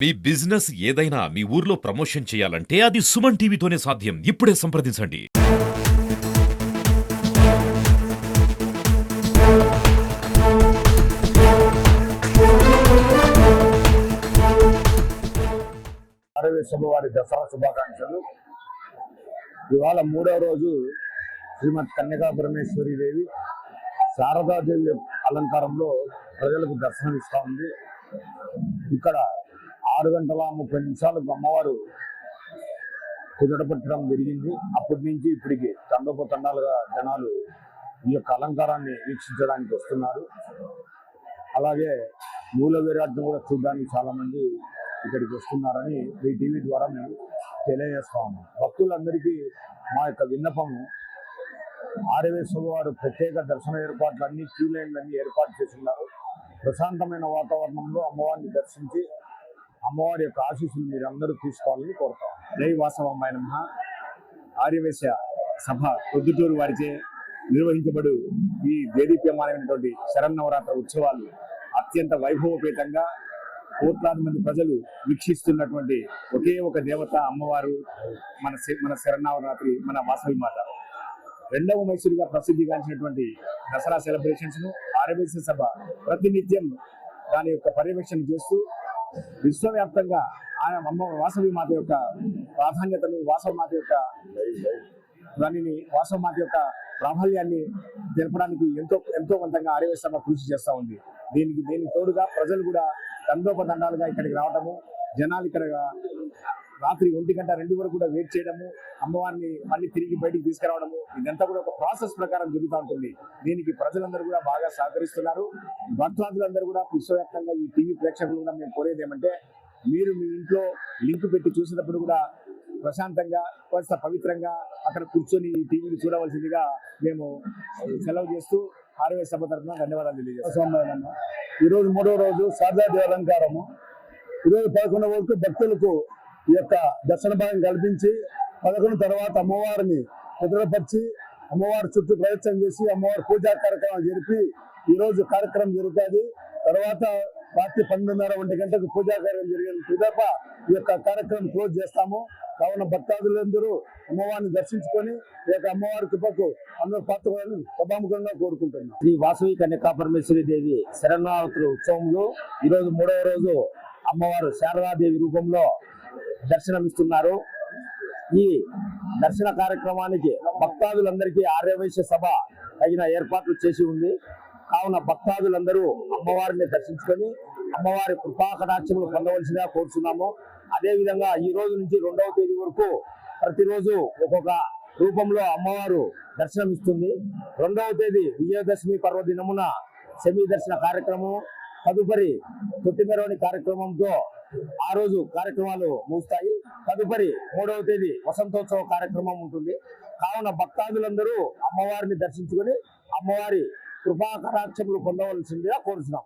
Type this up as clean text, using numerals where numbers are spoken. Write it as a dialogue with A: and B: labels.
A: మీ business ఏదైనా మీ ఊర్లో promotion చేయాలంటే అది సుమన్ టీవీతోనే సాధ్యం. ఇప్పుడే సంప్రదించండి.
B: వారి దసరా శుభాకాంక్షలు. ఇవాళ మూడవ రోజు శ్రీమతి కన్యకా పరమేశ్వరి దేవి శారదాదేవి అలంకారంలో ప్రజలకు దర్శనమిస్తా ఉంది. ఇక్కడ 6:30 అమ్మవారు కుదటపట్టడం జరిగింది. అప్పటి నుంచి ఇప్పటికి తండోపతండాలుగా జనాలు ఈ యొక్క అలంకారాన్ని వీక్షించడానికి వస్తున్నారు. అలాగే మూల విరాట్ను కూడా చూడడానికి చాలా మంది ఇక్కడికి వస్తున్నారని ఈ టీవీ ద్వారా మేము తెలియజేస్తా ఉన్నాం. భక్తులందరికీ మా యొక్క విన్నపము, ఆర్యవేశ్వర వారు ప్రత్యేక దర్శన ఏర్పాట్లన్నీ, క్యూ లైన్లన్నీ ఏర్పాటు చేస్తున్నారు. ప్రశాంతమైన వాతావరణంలో అమ్మవారిని దర్శించి అమ్మవారి యొక్క ఆశీస్సులు మీరందరూ తీసుకోవాలని కోరుతాం.
C: జై వాసవమ్మాయ నమః. ఆర్యవేశ్య సభ ప్రొద్దుటూరు వారిచే నిర్వహించబడు ఈ దేదీప్యమానమైనటువంటి శరన్నవరాత్రి ఉత్సవాలు అత్యంత వైభవపేతంగా కోట్లాది మంది ప్రజలు వీక్షిస్తున్నటువంటి ఒకే ఒక దేవత అమ్మవారు, మన శరన్నవరాత్రి, మన వాసవి మాత. రెండవ మైసూరుగా ప్రసిద్ధిగాంచినటువంటి దసరా సెలబ్రేషన్స్ ను ఆర్యవేశ్య సభ ప్రతినిత్యం దాని యొక్క పర్యవేక్షణ చేస్తూ విశ్వవ్యాప్తంగా ఆయన వాసవి మాత యొక్క ప్రాధాన్యతను, వాసవి మాత యొక్క ప్రాబల్యాన్ని తెలపడానికి ఎంతోవంతంగా ఆర్యవేశ్య సభ కృషి చేస్తూ ఉంది. దీనికి తోడుగా ప్రజలు కూడా తండోపతండాలుగా ఇక్కడికి రావడము, జనాలు ఇక్కడ రాత్రి 1 గంట 2 వరకు కూడా వెయిట్ చేయడము, అమ్మవారిని మళ్ళీ తిరిగి బయటికి తీసుకురావడము, ఇదంతా కూడా ఒక ప్రాసెస్ ప్రకారం జరుగుతూ ఉంటుంది. దీనికి ప్రజలందరూ కూడా బాగా సహకరిస్తున్నారు. భక్తులందరూ కూడా విశ్వవ్యాప్తంగా ఈ టీవీ ప్రేక్షకులు కూడా మేము కోరేది ఏమంటే, మీరు మీ ఇంట్లో లింక్ పెట్టి చూసినప్పుడు కూడా ప్రశాంతంగా, కొంత పవిత్రంగా అక్కడ కూర్చొని ఈ టీవీని చూడవలసిందిగా మేము సెలవు చేస్తూ ఆర్యవేశ్య సభ తరఫున ధన్యవాదాలు తెలియజేస్తాం.
B: ఈరోజు మూడవ రోజు శారదాదేవి అలంకారము. ఈరోజు 11 వరకు భక్తులకు ఈ యొక్క దర్శన భాగం కల్పించి 11 తర్వాత అమ్మవారిని కుదురపరిచి అమ్మవారి చుట్టూ ప్రదక్షిణ చేసి అమ్మవారి పూజా కార్యక్రమం జరిపి ఈరోజు కార్యక్రమం జరుగుతుంది. తర్వాత రాత్రి 12:30 గంటకు పూజా కార్యక్రమం జరిగిన పిదప ఈ యొక్క కార్యక్రమం క్లోజ్ చేస్తాము. కావున భక్తాదులందరూ అమ్మవారిని దర్శించుకొని ఈ యొక్క అమ్మవారి కృపకు అందరూ పాత్రలను సభాముఖంగా కోరుకుంటున్నాం.
C: శ్రీ వాసవి కన్యకా పరమేశ్వరి దేవి శరన్నవరాత్రి ఉత్సవంలో ఈరోజు మూడవ రోజు అమ్మవారు శారదాదేవి రూపంలో దర్శనమిస్తున్నారు. ఈ దర్శన కార్యక్రమానికి భక్తాదులందరికీ ఆర్యవేశ్య సభ తగిన ఏర్పాట్లు చేసి ఉంది. కావున భక్తాదులందరూ అమ్మవారిని దర్శించుకొని అమ్మవారి కృపా కటాక్షములు పొందవలసిందిగా కోరుతున్నాము. అదేవిధంగా ఈ రోజు నుంచి 2వ తేదీ వరకు ప్రతిరోజు ఒక్కొక్క రూపంలో అమ్మవారు దర్శనమిస్తుంది. 2వ తేదీ విజయదశమి పర్వదినమున సెమీ దర్శన కార్యక్రమం, తదుపరి తొట్టిమెరవని కార్యక్రమంతో ఆ రోజు కార్యక్రమాలు ముగుస్తాయి. తదుపరి 3వ తేదీ వసంతోత్సవ కార్యక్రమం ఉంటుంది. కావున భక్తాదులందరూ అమ్మవారిని దర్శించుకొని అమ్మవారి కృపా కటాక్షములు పొందవలసిందిగా కోరుతున్నాం.